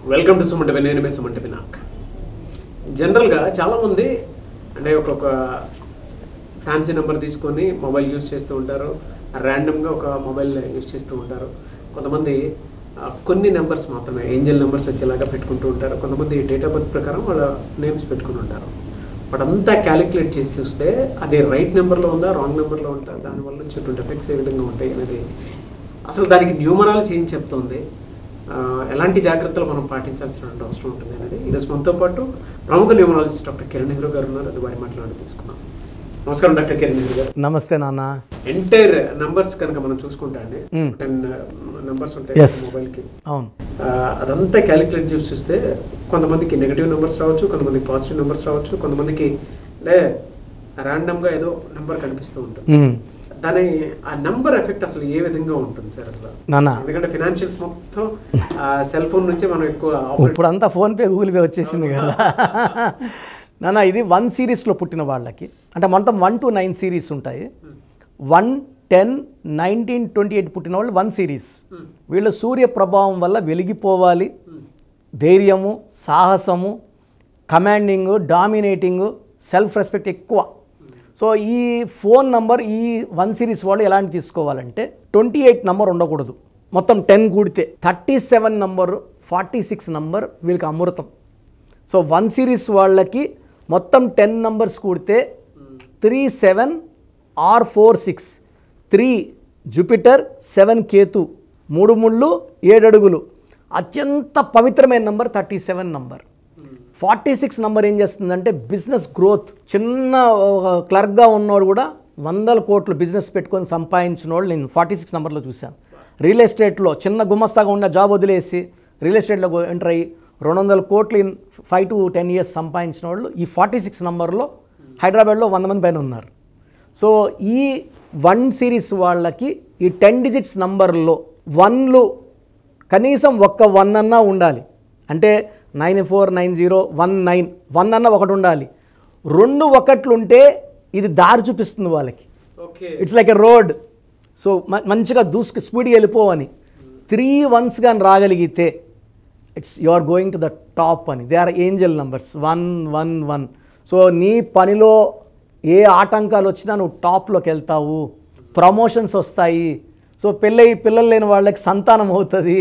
Welcome to సుమంట నేను సుమంట వినాక్. జనరల్గా చాలామంది అంటే ఒక్కొక్క ఫ్యాన్సీ నెంబర్ తీసుకొని మొబైల్ యూజ్ చేస్తూ ఉంటారు, ర్యాండమ్గా ఒక మొబైల్ యూజ్ చేస్తూ ఉంటారు. కొంతమంది కొన్ని నెంబర్స్ మాత్రమే ఏంజల్ నెంబర్స్ వచ్చేలాగా పెట్టుకుంటూ ఉంటారు. కొంతమంది డేట్ ఆఫ్ బర్త్ ప్రకారం వాళ్ళ నేమ్స్ పెట్టుకుని ఉంటారు. బట్ అంతా క్యాలిక్యులేట్ చేసి చూస్తే అది రైట్ నెంబర్లో ఉందా రాంగ్ నెంబర్లో ఉందా, దానివల్ల వచ్చేటువంటి ఎఫెక్ట్స్ ఏ విధంగా ఉంటాయి అనేది అసలు దానికి న్యూమరాలజీ ఏం చెప్తుంది, ఎలాంటి జాగ్రత్తలు మనం పాటించాల్సిన అవసరం ఉంటుంది అనేది ఈరోజు మనతో పాటు ప్రముఖ న్యూమరాలజిస్ట్ డాక్టర్ కిరణ్ నెహ్రూ గారు ఉన్నారు. అది వారి మాట్లాడి తీసుకున్నాం. నమస్కారం డాక్టర్ కిరణ్ నెహ్రూ గారు. నమస్తే నాన్న. ఎంటైర్ నంబర్స్ కనుక మనం చూసుకుంటా అండి 10 నంబర్స్ ఉంటాయి మొబైల్కి. అవును, అదంతా క్యాలిక్యులేట్ చేసి చూస్తే కొంతమందికి నెగిటివ్ నెంబర్స్ రావచ్చు, కొంతమందికి పాజిటివ్ నెంబర్స్ రావచ్చు, కొంతమందికి అంటే ర్యాండమ్గా ఏదో నెంబర్ కనిపిస్తూ ఉంటుంది. దాని ఆ నంబర్ ఎఫెక్ట్ అసలు ఏ విధంగా ఉంటుంది సార్ అసలు? ఎందుకంటే ఫైనాన్షియల్స్ మొత్తం సెల్ ఫోన్ నుంచే మనం ఎక్కువ ఇప్పుడు అంతా ఫోన్పే గూగుల్ పే వచ్చేసింది కదా నాన్న. ఇది 1 సిరీస్లో పుట్టిన వాళ్ళకి అంటే మొత్తం 1 to 9 సిరీస్ ఉంటాయి. 1, 10, 19, 28 పుట్టిన వాళ్ళు 1 సిరీస్. వీళ్ళు సూర్య ప్రభావం వల్ల వెలిగిపోవాలి, ధైర్యము, సాహసము, కమాండింగ్, డామినేటింగ్, సెల్ఫ్ రెస్పెక్ట్ ఎక్కువ. సో ఈ ఫోన్ నంబర్ ఈ 1 సిరీస్ వాళ్ళు ఎలాంటి తీసుకోవాలంటే 28 నంబర్ ఉండకూడదు. మొత్తం 10 కూడితే 37 నంబర్, 46 నంబర్ వీళ్ళకి అమృతం. సో 1 సిరీస్ వాళ్ళకి మొత్తం 10 నంబర్స్ కూడితే 3, 7 or 4, 6, 3 జూపిటర్, 7 కేతు, 3 ముళ్ళు 7 అడుగులు. అత్యంత పవిత్రమైన నంబర్ 37 నంబర్. 46 నంబర్ ఏం చేస్తుందంటే బిజినెస్ గ్రోత్. చిన్న క్లర్క్గా ఉన్నవాడు కూడా 100 కోట్లు బిజినెస్ పెట్టుకొని సంపాదించిన వాళ్ళు నేను 46 నంబర్లో చూశాను. రియల్ ఎస్టేట్లో చిన్న గుమస్తాగా ఉన్న జాబ్ వదిలేసి రియల్ ఎస్టేట్లో ఎంటర్ అయ్యి 200 కోట్లు ఇన్ 5 to 10 years సంపాదించిన వాళ్ళు ఈ 46 నంబర్లో హైదరాబాద్లో 100 మంది పైన ఉన్నారు. సో ఈ 1 సిరీస్ వాళ్ళకి ఈ 10 digits నంబర్లో 1లు కనీసం ఒక్క 1 అన్నా ఉండాలి. అంటే 949019 1 అన్న ఒకటి ఉండాలి. 2 1లు ఉంటే ఇది దారి చూపిస్తుంది వాళ్ళకి. It's like a road. So మంచిగా దూసుకు స్పీడ్గా వెళ్ళిపోవని. 3 1s కానీ రాగలిగితే it's you are going to the top అని. They are angel numbers 1 1 1. So నీ పనిలో ఏ ఆటంకాలు వచ్చినా నువ్వు టాప్లోకి వెళ్తావు, ప్రమోషన్స్ వస్తాయి. సో పిల్లలు లేని వాళ్ళకి సంతానం అవుతుంది.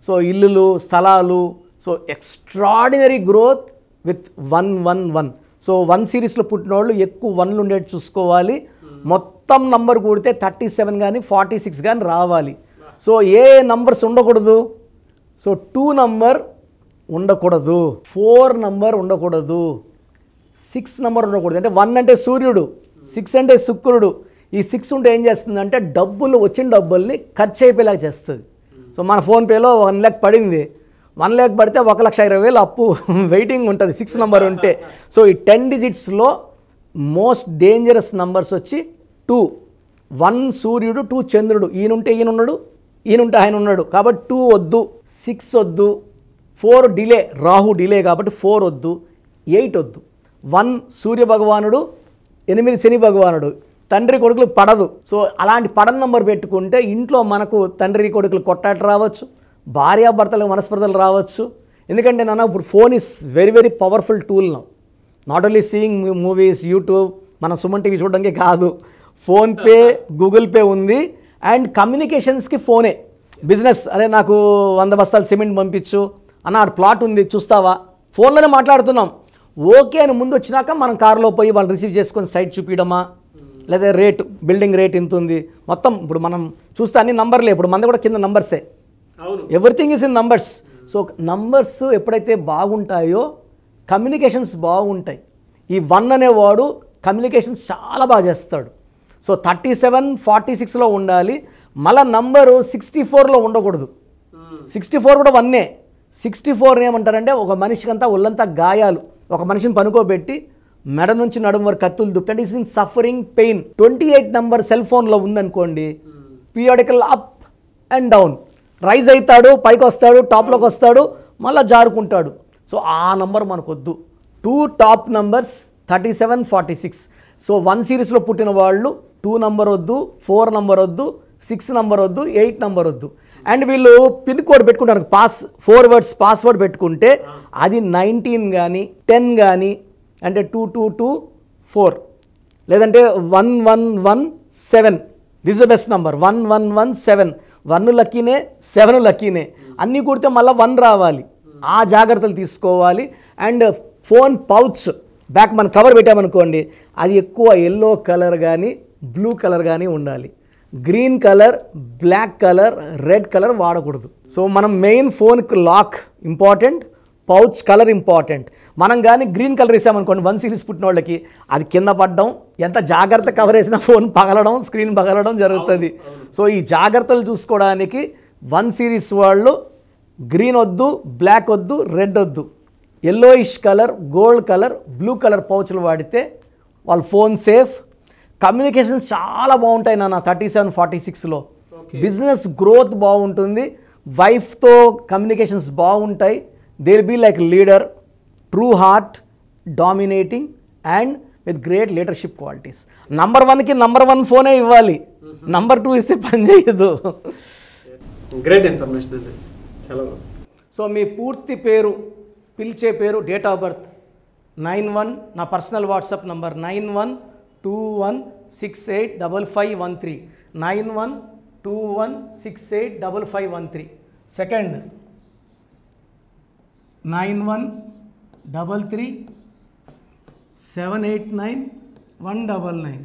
సో ఇల్లులు, స్థలాలు. So extraordinary growth with 1 1 1. So 1 సిరీస్లో పుట్టిన వాళ్ళు ఎక్కువ 1లు ఉండేది చూసుకోవాలి. మొత్తం నంబర్ కూడితే 37 కానీ 46 కానీ రావాలి. సో ఏ నంబర్స్ ఉండకూడదు? సో 2 నంబర్ ఉండకూడదు, 4 నంబర్ ఉండకూడదు, 6 నంబర్ ఉండకూడదు. అంటే 1 అంటే సూర్యుడు, 6 అంటే శుక్రుడు. ఈ 6 ఉంటే ఏం చేస్తుందంటే డబ్బులు వచ్చిన డబ్బుల్ని ఖర్చు అయిపోయేలాగా చేస్తుంది. సో మన ఫోన్పేలో 1 lakh పడింది, 1 lakh పడితే 1,20,000 అప్పు వెయిటింగ్ ఉంటుంది 6 నంబర్ ఉంటే. సో ఈ 10 digitsలో మోస్ట్ డేంజరస్ నంబర్స్ వచ్చి 2. 1 సూర్యుడు, 2 చంద్రుడు. ఈయనుంటే ఈయన ఉన్నాడు, ఈయనుంటే ఆయన ఉన్నాడు కాబట్టి 2 వద్దు, 6 వద్దు, 4 డిలే, రాహు డిలే కాబట్టి 4 వద్దు, 8 వద్దు. 1 సూర్య భగవానుడు, 8 శని భగవానుడు. తండ్రి కొడుకులు పడదు. సో అలాంటి పడని నంబర్ పెట్టుకుంటే ఇంట్లో మనకు తండ్రి కొడుకులు కొట్టాట రావచ్చు, భార్యాభర్తలకు మనస్పర్ధలు రావచ్చు. ఎందుకంటే నాన్న ఇప్పుడు phone is very very powerful tool now. Not only seeing movies, YouTube, మన సుమన్ టీవీ చూడడానికి కాదు, ఫోన్పే, గూగుల్ పే ఉంది. అండ్ కమ్యూనికేషన్స్కి ఫోనే. బిజినెస్, అరే నాకు 100 బస్తాలు సిమెంట్ పంపించు అన్న, ప్లాట్ ఉంది చూస్తావా, ఫోన్లోనే మాట్లాడుతున్నాం. ఓకే అని ముందు వచ్చినాక మనం కారులో పోయి వాళ్ళు రిసీవ్ చేసుకొని సైట్ చూపించడమా, లేదా రేటు, బిల్డింగ్ రేట్ ఇంత ఉంది మొత్తం. ఇప్పుడు మనం చూస్తే అన్ని నంబర్లే, ఇప్పుడు మంది కూడా కింద నంబర్సే, everything is in numbers. So numbers ఎప్పుడైతే బాగుంటాయో కమ్యూనికేషన్స్ బాగుంటాయి. ఈ 1 అనేవాడు కమ్యూనికేషన్స్ చాలా బాగా చేస్తాడు. సో 37 46లో ఉండాలి. మళ్ళీ నంబరు 64లో ఉండకూడదు. 64 కూడా 1. 64 ఏమంటారంటే ఒక మనిషికి అంతా ఒళ్ళంతా గాయాలు, ఒక మనిషిని పనుకోబెట్టి మెడ నుంచి నడుము వరకు కత్తులు దుప్తండి, is in suffering pain. 28 number cell ఫోన్లో ఉందనుకోండి, periodical up and down, rise అవుతాడు, పైకి వస్తాడు, టాప్లోకి వస్తాడు, మళ్ళీ జారుకుంటాడు. సో ఆ నంబర్ మనకు వద్దు. 2 టాప్ నంబర్స్ 37 46. సో 1 సిరీస్లో పుట్టిన వాళ్ళు 2 నంబర్ వద్దు, 4 నంబర్ వద్దు, 6 నంబర్ వద్దు, 8 నంబర్ వద్దు. అండ్ వీళ్ళు పిన్ కోడ్ పెట్టుకుంటారు 4 words పాస్వర్డ్ పెట్టుకుంటే అది 19 కానీ 10 కానీ అంటే 2224 లేదంటే 1117 దిస్ ద బెస్ట్ నంబర్ 1117 1 లక్కీనే 7 లక్కీనే అన్నీ కొడితే మళ్ళీ 1 రావాలి. ఆ జాగ్రత్తలు తీసుకోవాలి. అండ్ ఫోన్ పౌచ్ బ్యాక్ మనం కవర్ పెట్టామనుకోండి అది ఎక్కువ ఎల్లో కలర్ కానీ బ్లూ కలర్ కానీ ఉండాలి. Green colour, black colour, red colour వాడకూడదు. సో మనం మెయిన్ ఫోన్కి lock important, pouch colour important. మనం కానీ గ్రీన్ కలర్ వేసామనుకోండి 1 series పుట్టిన వాళ్ళకి అది కింద పడడం, ఎంత జాగ్రత్త కవర్ వేసినా ఫోన్ పగలడం, స్క్రీన్ పగలడం జరుగుతుంది. సో ఈ జాగ్రత్తలు చూసుకోవడానికి 1 series వాళ్ళు గ్రీన్ వద్దు, బ్లాక్ వద్దు, రెడ్ వద్దు, yellowish colour, gold colour, blue colour పౌచ్లు వాడితే వాళ్ళ ఫోన్ సేఫ్. కమ్యూనికేషన్స్ చాలా బాగుంటాయి నాన్న 3746లో. బిజినెస్ గ్రోత్ బాగుంటుంది, వైఫ్తో కమ్యూనికేషన్స్ బాగుంటాయి. They will be like leader, true heart, dominating and with great leadership qualities. Number 1కి నంబర్ 1 ఫోనే ఇవ్వాలి, నంబర్ 2 ఇస్తే పని చేయదు. గ్రేట్ ఇన్ఫర్మేషన్ అండి, చాలా. సో మీ పూర్తి పేరు, పిలిచే పేరు, డేట్ ఆఫ్ బర్త్ 91, నా personal WhatsApp number 9121685513 9121685513. Second 9133789199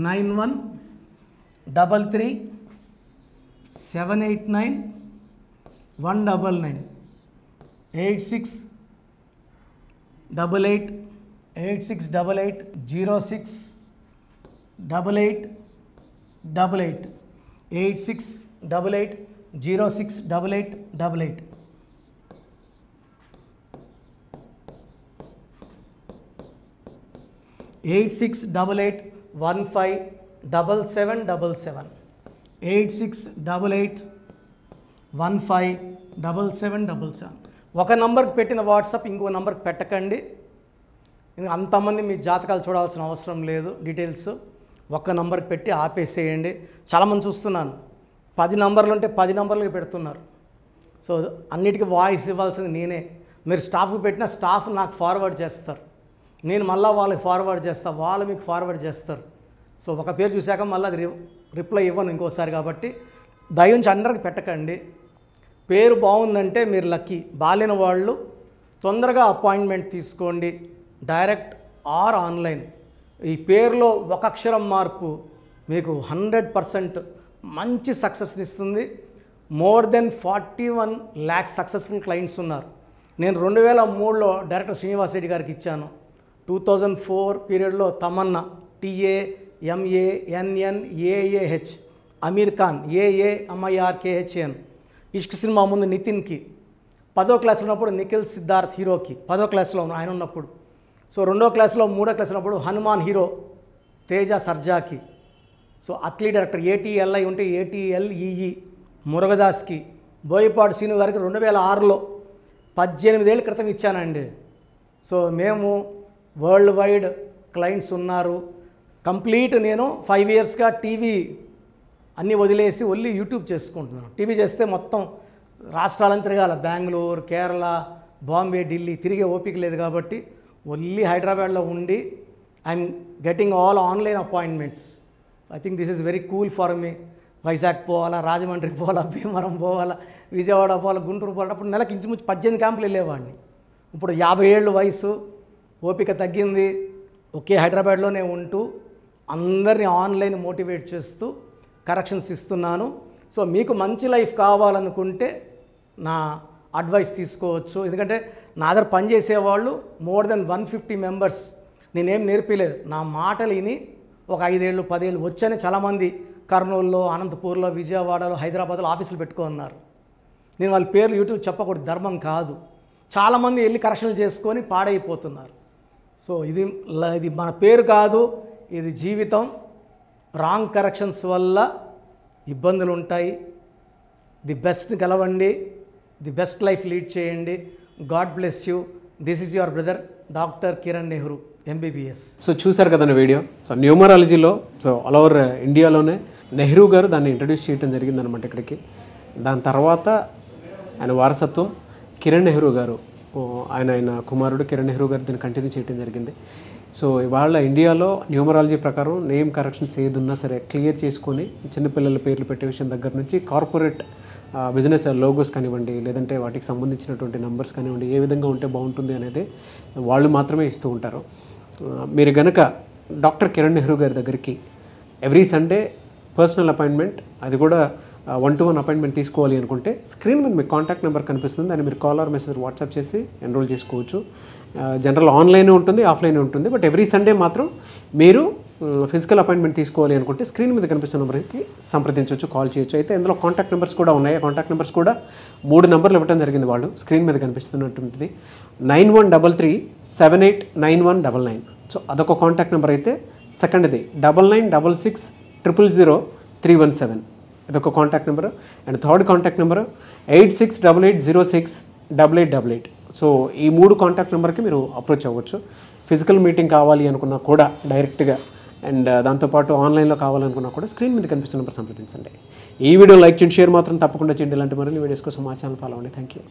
9133789199 8688 8688 0688 8688 068888. Eight six double eight 157777 8688157777. ఒక నంబర్కి పెట్టిన వాట్సాప్ ఇంకో నంబర్కి పెట్టకండి. అంతమంది మీ జాతకాలు చూడాల్సిన అవసరం లేదు. డీటెయిల్స్ ఒక్క నంబర్కి పెట్టి ఆపేసేయండి. చాలామంది చూస్తున్నాను 10 నంబర్లు ఉంటే 10 నంబర్లకి పెడుతున్నారు. సో అన్నిటికీ వాయిస్ ఇవ్వాల్సింది నేనే. మీరు స్టాఫ్కి పెట్టిన స్టాఫ్ నాకు ఫార్వర్డ్ చేస్తారు, నేను మళ్ళీ వాళ్ళకి ఫార్వర్డ్ చేస్తాను, వాళ్ళు మీకు ఫార్వర్డ్ చేస్తారు. సో ఒక పేరు చూశాక మళ్ళీ అది రిప్లై ఇవ్వను ఇంకోసారి. కాబట్టి దయించి అందరికి పెట్టకండి. పేరు బాగుందంటే మీరు లక్కీ. బాలేని వాళ్ళు తొందరగా అపాయింట్మెంట్ తీసుకోండి, డైరెక్ట్ ఆర్ ఆన్లైన్. ఈ పేరులో ఒక అక్షరం మార్పు మీకు 100% మంచి సక్సెస్ని ఇస్తుంది. More than 41 lakhs successful clients ఉన్నారు. నేను 2003లో డైరెక్టర్ శ్రీనివాస్ రెడ్డి గారికి ఇచ్చాను. 2004 పీరియడ్లో తమన్నా TAMANNAAH, అమీర్ ఖాన్ AAMIRKHN, ఇష్క్ సినిమా ముందు నితిన్కి, 10వ క్లాస్ ఉన్నప్పుడు నిఖిల్ సిద్ధార్థ్ హీరోకి, 10వ క్లాస్లో ఆయన ఉన్నప్పుడు. సో 2వ క్లాస్లో 3వ క్లాస్ ఉన్నప్పుడు హనుమాన్ హీరో తేజ సర్జాకి. సో అథ్లీట్ డైరెక్టర్ ATLI ఉంటే ATLEE మురుగదాస్కి, బోయపాడు సీను గారికి 2006లో 18 ఏళ్ళ క్రితం ఇచ్చానండి. సో మేము వరల్డ్ వైడ్ క్లయింట్స్ ఉన్నారు. కంప్లీట్ నేను 5 yearsగా టీవీ అన్నీ వదిలేసి ఓన్లీ యూట్యూబ్ చేసుకుంటున్నాను. టీవీ చేస్తే మొత్తం రాష్ట్రాలను తిరగాల, బెంగళూరు, కేరళ, బాంబే, ఢిల్లీ తిరిగే ఓపిక లేదు. కాబట్టి ఓన్లీ హైదరాబాద్లో ఉండి I'm getting all online appointments. I think this is very cool for me. Vizag పోవాలా, రాజమండ్రి పోవాలా, భీమవరం పోవాలా, విజయవాడ పోవాలా, గుంటూరు పోవాలా. అప్పుడు నెలకి ఇంచుమించు 18 క్యాంపులు వెళ్ళేవాడిని. ఇప్పుడు 50 ఏళ్ళు వయసు, ఓపిక తగ్గింది. ఒకే హైదరాబాద్లోనే ఉంటూ అందరినీ ఆన్లైన్ మోటివేట్ చేస్తూ కరెక్షన్స్ ఇస్తున్నాను. సో మీకు మంచి లైఫ్ కావాలనుకుంటే నా అడ్వైస్ తీసుకోవచ్చు. ఎందుకంటే నా దగ్గర పనిచేసేవాళ్ళు మోర్ దెన్ 150 మెంబర్స్. నేనేం నేర్పిలేదు, నా మాటలు విని ఒక 5 ఏళ్ళు 10 ఏళ్ళు వచ్చని చాలామంది కర్నూలులో, అనంతపూర్లో, విజయవాడలో, హైదరాబాద్లో ఆఫీసులు పెట్టుకున్నారు. నేను వాళ్ళ పేర్లు యూట్యూబ్ చెప్పకూడదు, ధర్మం కాదు. చాలామంది వెళ్ళి కరెక్షన్లు చేసుకొని పాడైపోతున్నారు. సో ఇది మన పేరు కాదు, ఇది జీవితం. రాంగ్ కరెక్షన్స్ వల్ల ఇబ్బందులు ఉంటాయి. ది బెస్ట్ గెలవండి, ది బెస్ట్ లైఫ్ లీడ్ చేయండి. God bless you. This is your brother doctor Kiran Nehru MBBS. So చూసారు కదండి వీడియో. సో న్యూమరాలజీలో సో ఆల్ ఓవర్ ఇండియాలోనే నెహ్రూ గారు దాన్ని ఇంట్రడ్యూస్ చేయడం జరిగిందనమాట ఇక్కడికి. దాని తర్వాత ఆయన వారసత్వం కిరణ్ నెహ్రూ గారు, ఆయన కుమారుడు కిరణ్ నెహ్రూ గారు దీన్ని కంటిన్యూ చేయడం జరిగింది. సో ఇవాళ ఇండియాలో న్యూమరాలజీ ప్రకారం నేమ్ కరెక్షన్స్ ఏదున్నా సరే క్లియర్ చేసుకొని చిన్నపిల్లల పేర్లు పెట్టే విషయం దగ్గర నుంచి కార్పొరేట్ బిజినెస్ లోగోస్ కానివ్వండి, లేదంటే వాటికి సంబంధించినటువంటి నంబర్స్ కానివ్వండి, ఏ విధంగా ఉంటే బాగుంటుంది అనేది వాళ్ళు మాత్రమే ఇస్తూ ఉంటారు. మీరు గనక డాక్టర్ కిరణ్ నెహ్రూ గారి దగ్గరికి ఎవ్రీ సండే పర్సనల్ అపాయింట్మెంట్, అది కూడా 1-to-1 అపాయింట్మెంట్ తీసుకోవాలి అనుకుంటే స్క్రీన్ మీద మీకు కాంటాక్ట్ నెంబర్ కనిపిస్తుంది, దాన్ని మీరు కాల్ ఆర్ మెసేజ్ వాట్సాప్ చేసి ఎన్రోల్ చేసుకోవచ్చు. జనరల్ ఆన్లైన్ ఉంటుంది, ఆఫ్లైన్ ఉంటుంది. బట్ ఎవ్రీ సండే మాత్రం మీరు ఫిజికల్ అపాయింట్మెంట్ తీసుకోవాలి అనుకుంటే స్క్రీన్ మీద కనిపిస్తున్న నెంబర్కి సంప్రదించవచ్చు, కాల్ చేయొచ్చు. అయితే ఇందులో కాంటాక్ట్ నెంబర్స్ కూడా ఉన్నాయి. కాంటాక్ట్ నెంబర్స్ కూడా 3 నెంబర్లు ఇవ్వడం జరిగింది వాళ్ళు, స్క్రీన్ మీద కనిపిస్తున్నటువంటిది 9133789199. సో అదొక కాంటాక్ట్ నెంబర్. అయితే సెకండ్ది 9966000317, ఇదొక contact number. And third contact number 8688068888. So ఈ 3 కాంటాక్ట్ నెంబర్కి మీరు అప్రోచ్ అవ్వచ్చు. ఫిజికల్ మీటింగ్ కావాలి అనుకున్నా కూడా డైరెక్ట్గా, అండ్ దాంతోపాటు ఆన్లైన్లో కావాలనుకున్నా కూడా స్క్రీన్ మీద కనిపిస్తున్న నెంబర్ సంప్రదించండి. ఈ వీడియో లైక్ చేయండి, షేర్ మాత్రం తప్పకుండా చేయండి. ఇలాంటి మరిన్ని వీడియోస్ కోసం మా ఛానల్ ఫాలో అవ్వండి. Thank you.